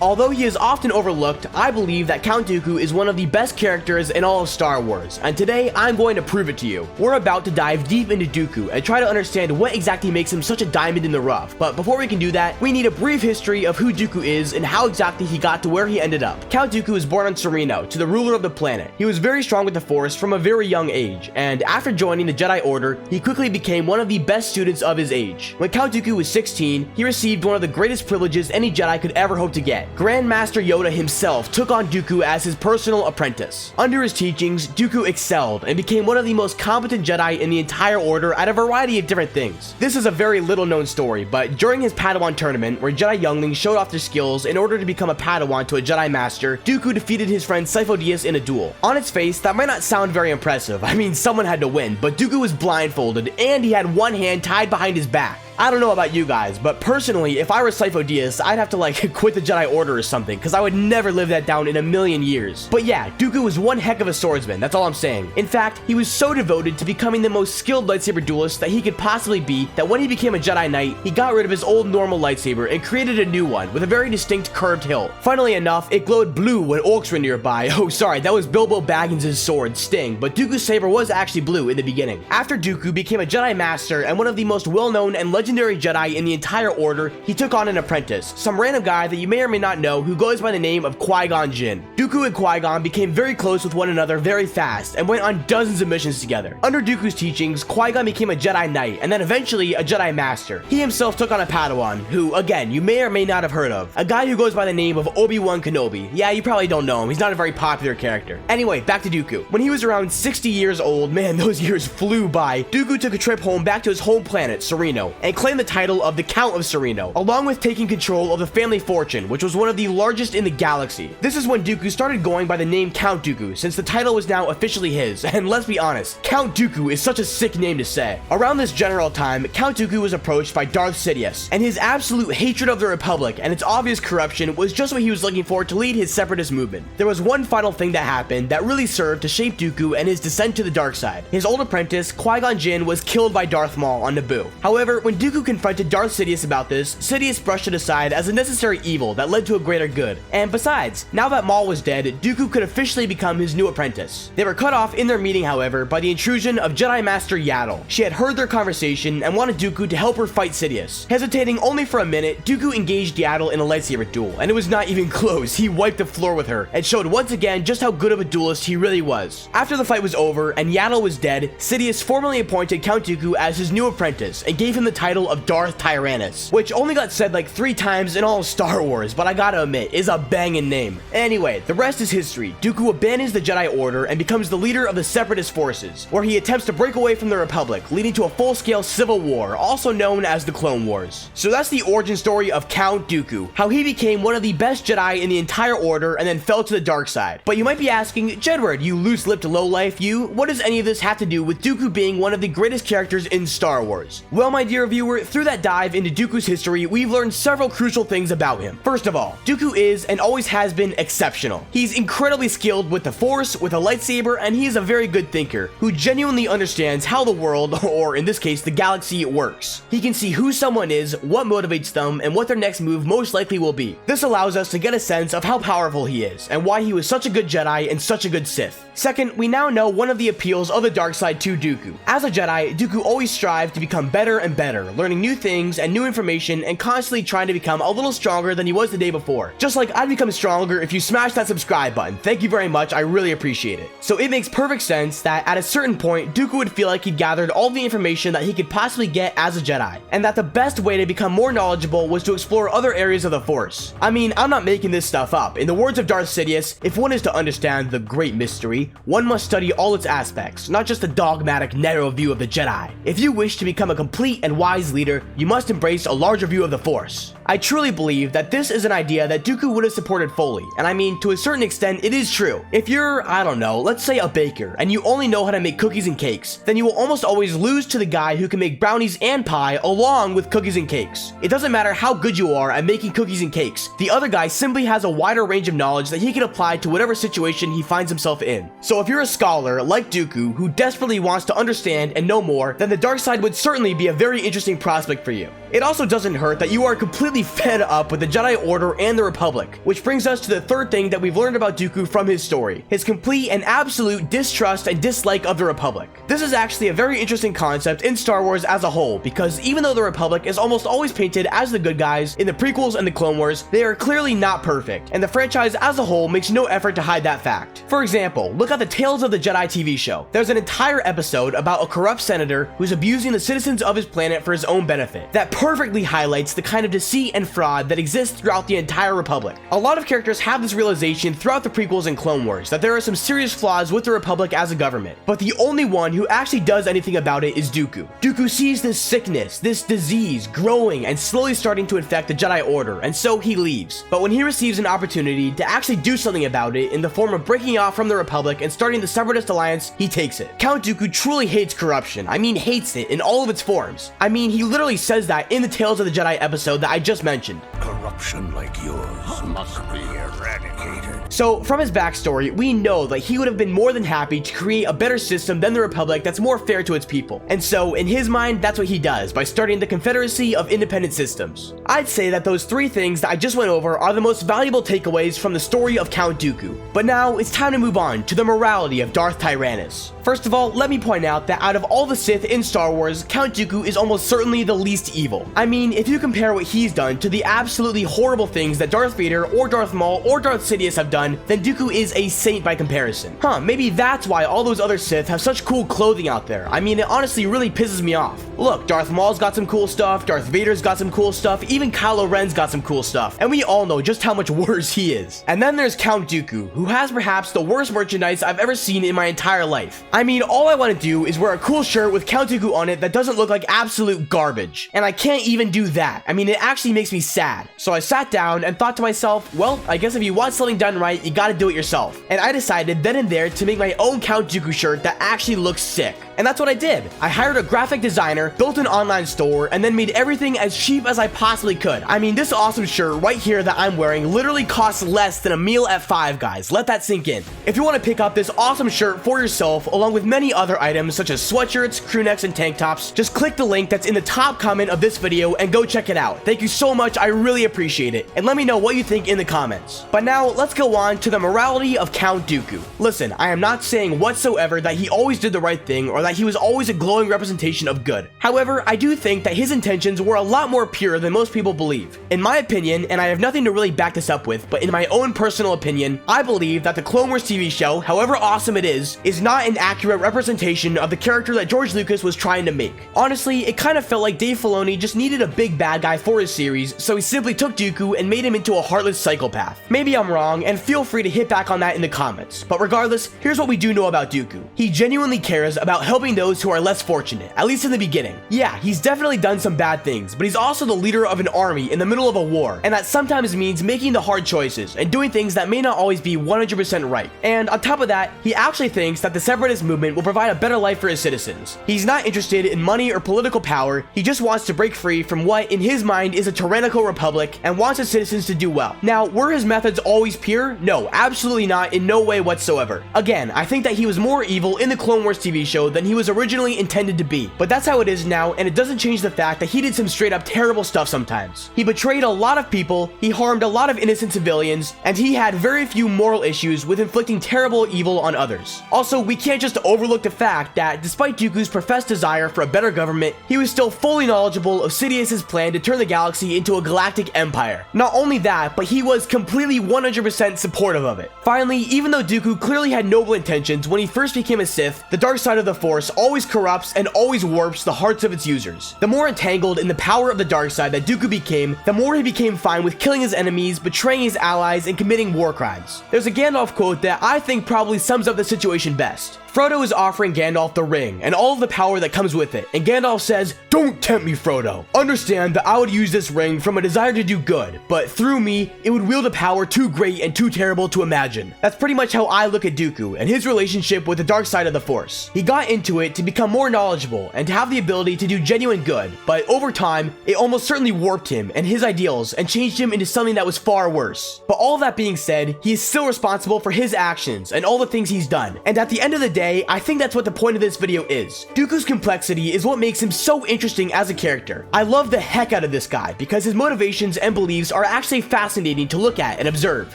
Although he is often overlooked, I believe that Count Dooku is one of the best characters in all of Star Wars, and today I'm going to prove it to you. We're about to dive deep into Dooku and try to understand what exactly makes him such a diamond in the rough, but before we can do that, we need a brief history of who Dooku is and how exactly he got to where he ended up. Count Dooku was born on Sereno to the ruler of the planet. He was very strong with the Force from a very young age, and after joining the Jedi Order, he quickly became one of the best students of his age. When Count Dooku was 16, he received one of the greatest privileges any Jedi could ever hope to get. Grand Master Yoda himself took on Dooku as his personal apprentice. Under his teachings, Dooku excelled and became one of the most competent Jedi in the entire order at a variety of different things. This is a very little known story, but during his Padawan tournament, where Jedi younglings showed off their skills in order to become a Padawan to a Jedi Master, Dooku defeated his friend Sifo Dyas in a duel. On its face, that might not sound very impressive. I mean, someone had to win, but Dooku was blindfolded and he had one hand tied behind his back. I don't know about you guys, but personally, if I were Sifo Dyas, I'd have to quit the Jedi Order or something, because I would never live that down in a million years. But yeah, Dooku was one heck of a swordsman, that's all I'm saying. In fact, he was so devoted to becoming the most skilled lightsaber duelist that he could possibly be, that when he became a Jedi Knight, he got rid of his old normal lightsaber and created a new one with a very distinct curved hilt. Funnily enough, it glowed blue when orcs were nearby. Oh sorry, that was Bilbo Baggins' sword, Sting, but Dooku's saber was actually blue in the beginning. After Dooku became a Jedi Master and one of the most well-known and legendary Jedi in the entire order, he took on an apprentice, some random guy that you may or may not know who goes by the name of Qui-Gon Jinn. Dooku and Qui-Gon became very close with one another very fast and went on dozens of missions together. Under Dooku's teachings, Qui-Gon became a Jedi Knight and then eventually a Jedi Master. He himself took on a Padawan who, again, you may or may not have heard of, a guy who goes by the name of Obi-Wan Kenobi. Yeah, you probably don't know him, he's not a very popular character. Anyway, back to Dooku. When he was around 60 years old, man, those years flew by, Dooku took a trip home back to his home planet, Sereno, and claimed the title of the Count of Sereno, along with taking control of the family fortune, which was one of the largest in the galaxy. This is when Dooku started going by the name Count Dooku, since the title was now officially his, and let's be honest, Count Dooku is such a sick name to say. Around this general time, Count Dooku was approached by Darth Sidious, and his absolute hatred of the Republic and its obvious corruption was just what he was looking for to lead his separatist movement. There was one final thing that happened that really served to shape Dooku and his descent to the dark side. His old apprentice, Qui-Gon Jinn, was killed by Darth Maul on Naboo. However, when Dooku confronted Darth Sidious about this, Sidious brushed it aside as a necessary evil that led to a greater good. And besides, now that Maul was dead, Dooku could officially become his new apprentice. They were cut off in their meeting, however, by the intrusion of Jedi Master Yaddle. She had heard their conversation and wanted Dooku to help her fight Sidious. Hesitating only for a minute, Dooku engaged Yaddle in a lightsaber duel, and it was not even close. He wiped the floor with her and showed once again just how good of a duelist he really was. After the fight was over and Yaddle was dead, Sidious formally appointed Count Dooku as his new apprentice and gave him the title of Darth Tyrannus, which only got said like 3 times in all of Star Wars, but I gotta admit, is a banging name. Anyway, the rest is history. Dooku abandons the Jedi Order and becomes the leader of the Separatist forces, where he attempts to break away from the Republic, leading to a full-scale civil war, also known as the Clone Wars. So that's the origin story of Count Dooku, how he became one of the best Jedi in the entire order and then fell to the dark side. But you might be asking, Jedward, you loose-lipped lowlife, what does any of this have to do with Dooku being one of the greatest characters in Star Wars? Well, my dear viewer, through that dive into Dooku's history, we've learned several crucial things about him. First of all, Dooku is and always has been exceptional. He's incredibly skilled with the Force, with a lightsaber, and he is a very good thinker who genuinely understands how the world, or in this case, the galaxy, works. He can see who someone is, what motivates them, and what their next move most likely will be. This allows us to get a sense of how powerful he is, and why he was such a good Jedi and such a good Sith. Second, we now know one of the appeals of the dark side to Dooku. As a Jedi, Dooku always strived to become better and better, learning new things and new information and constantly trying to become a little stronger than he was the day before. Just like I'd become stronger if you smash that subscribe button. Thank you very much, I really appreciate it. So it makes perfect sense that at a certain point, Dooku would feel like he'd gathered all the information that he could possibly get as a Jedi, and that the best way to become more knowledgeable was to explore other areas of the Force. I mean, I'm not making this stuff up. In the words of Darth Sidious, if one is to understand the great mystery, one must study all its aspects, not just a dogmatic, narrow view of the Jedi. If you wish to become a complete and wise leader, you must embrace a larger view of the Force. I truly believe that this is an idea that Dooku would have supported fully, and I mean, to a certain extent, it is true. If you're, I don't know, let's say a baker, and you only know how to make cookies and cakes, then you will almost always lose to the guy who can make brownies and pie along with cookies and cakes. It doesn't matter how good you are at making cookies and cakes, the other guy simply has a wider range of knowledge that he can apply to whatever situation he finds himself in. So if you're a scholar like Dooku who desperately wants to understand and know more, then the dark side would certainly be a very interesting prospect for you. It also doesn't hurt that you are completely completely fed up with the Jedi Order and the Republic, which brings us to the third thing that we've learned about Dooku from his story, his complete and absolute distrust and dislike of the Republic. This is actually a very interesting concept in Star Wars as a whole, because even though the Republic is almost always painted as the good guys in the prequels and the Clone Wars, they are clearly not perfect, and the franchise as a whole makes no effort to hide that fact. For example, look at the Tales of the Jedi TV show. There's an entire episode about a corrupt senator who's abusing the citizens of his planet for his own benefit. That perfectly highlights the kind of deceit and fraud that exists throughout the entire Republic. A lot of characters have this realization throughout the prequels and Clone Wars that there are some serious flaws with the Republic as a government, but the only one who actually does anything about it is Dooku. Dooku sees this sickness, this disease growing and slowly starting to infect the Jedi Order, and so he leaves. But when he receives an opportunity to actually do something about it in the form of breaking off from the Republic and starting the Separatist Alliance, he takes it. Count Dooku truly hates corruption. I mean, hates it in all of its forms. I mean, he literally says that in the Tales of the Jedi episode that I just mentioned. Corruption like yours must be eradicated. So, from his backstory, we know that he would have been more than happy to create a better system than the Republic that's more fair to its people. And so, in his mind, that's what he does by starting the Confederacy of Independent Systems. I'd say that those three things that I just went over are the most valuable takeaways from the story of Count Dooku. But now, it's time to move on to the morality of Darth Tyrannus. First of all, let me point out that out of all the Sith in Star Wars, Count Dooku is almost certainly the least evil. I mean, if you compare what he's done to the absolutely horrible things that Darth Vader or Darth Maul or Darth Sidious have done, then Dooku is a saint by comparison. Maybe that's why all those other Sith have such cool clothing out there. I mean, it honestly really pisses me off. Look, Darth Maul's got some cool stuff, Darth Vader's got some cool stuff, even Kylo Ren's got some cool stuff, and we all know just how much worse he is. And then there's Count Dooku, who has perhaps the worst merchandise I've ever seen in my entire life. I mean, all I want to do is wear a cool shirt with Count Dooku on it that doesn't look like absolute garbage. And I can't even do that. I mean, it actually makes me sad. So I sat down and thought to myself, well, I guess if you want something done right, you gotta do it yourself. And I decided then and there to make my own Count Dooku shirt that actually looks sick. And that's what I did. I hired a graphic designer, built an online store, and then made everything as cheap as I possibly could. I mean, this awesome shirt right here that I'm wearing literally costs less than a meal at Five Guys. Let that sink in. If you want to pick up this awesome shirt for yourself, along with many other items such as sweatshirts, crew necks, and tank tops, just click the link that's in the top comment of this video and go check it out. Thank you so much, I really appreciate it. And let me know what you think in the comments. But now, let's go on to the morality of Count Dooku. Listen, I am not saying whatsoever that he always did the right thing or that he was always a glowing representation of good. However, I do think that his intentions were a lot more pure than most people believe. In my opinion, and I have nothing to really back this up with, but in my own personal opinion, I believe that the Clone Wars TV show, however awesome it is not an accurate representation of the character that George Lucas was trying to make. Honestly, it kind of felt like Dave Filoni just needed a big bad guy for his series, so he simply took Dooku and made him into a heartless psychopath. Maybe I'm wrong, and feel free to hit back on that in the comments, but regardless, here's what we do know about Dooku. He genuinely cares about helping those who are less fortunate, at least in the beginning. Yeah, he's definitely done some bad things, but he's also the leader of an army in the middle of a war, and that sometimes means making the hard choices and doing things that may not always be 100% right. And on top of that, he actually thinks that the Separatist movement will provide a better life for his citizens. He's not interested in money or political power, he just wants to break free from what, in his mind, is a tyrannical republic and wants his citizens to do well. Now, were his methods always pure? No, absolutely not, in no way whatsoever. Again, I think that he was more evil in the Clone Wars TV show than he was originally intended to be, but that's how it is now, and it doesn't change the fact that he did some straight up terrible stuff sometimes. He betrayed a lot of people, he harmed a lot of innocent civilians, and he had very few moral issues with inflicting terrible evil on others. Also, we can't just overlook the fact that despite Dooku's professed desire for a better government, he was still fully knowledgeable of Sidious's plan to turn the galaxy into a galactic empire. Not only that, but he was completely 100% supportive of it. Finally, even though Dooku clearly had noble intentions when he first became a Sith, the dark side of the Force always corrupts and always warps the hearts of its users. The more entangled in the power of the dark side that Dooku became, the more he became fine with killing his enemies, betraying his allies, and committing war crimes. There's a Gandalf quote that I think probably sums up the situation best. Frodo is offering Gandalf the ring and all of the power that comes with it, and Gandalf says, "Don't tempt me, Frodo. Understand that I would use this ring from a desire to do good, but through me, it would wield a power too great and too terrible to imagine." That's pretty much how I look at Dooku and his relationship with the dark side of the Force. He got into it to become more knowledgeable and to have the ability to do genuine good, but over time, it almost certainly warped him and his ideals and changed him into something that was far worse. But all that being said, he is still responsible for his actions and all the things he's done, and at the end of the day, day, I think that's what the point of this video is. Dooku's complexity is what makes him so interesting as a character. I love the heck out of this guy because his motivations and beliefs are actually fascinating to look at and observe.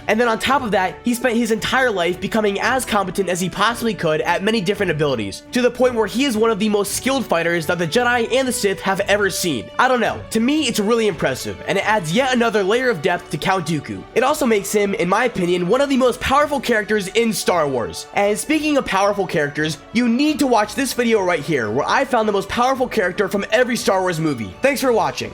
And then on top of that, he spent his entire life becoming as competent as he possibly could at many different abilities, to the point where he is one of the most skilled fighters that the Jedi and the Sith have ever seen. I don't know, to me it's really impressive, and it adds yet another layer of depth to Count Dooku. It also makes him, in my opinion, one of the most powerful characters in Star Wars. And speaking of powerful characters, you need to watch this video right here, where I found the most powerful character from every Star Wars movie. Thanks for watching.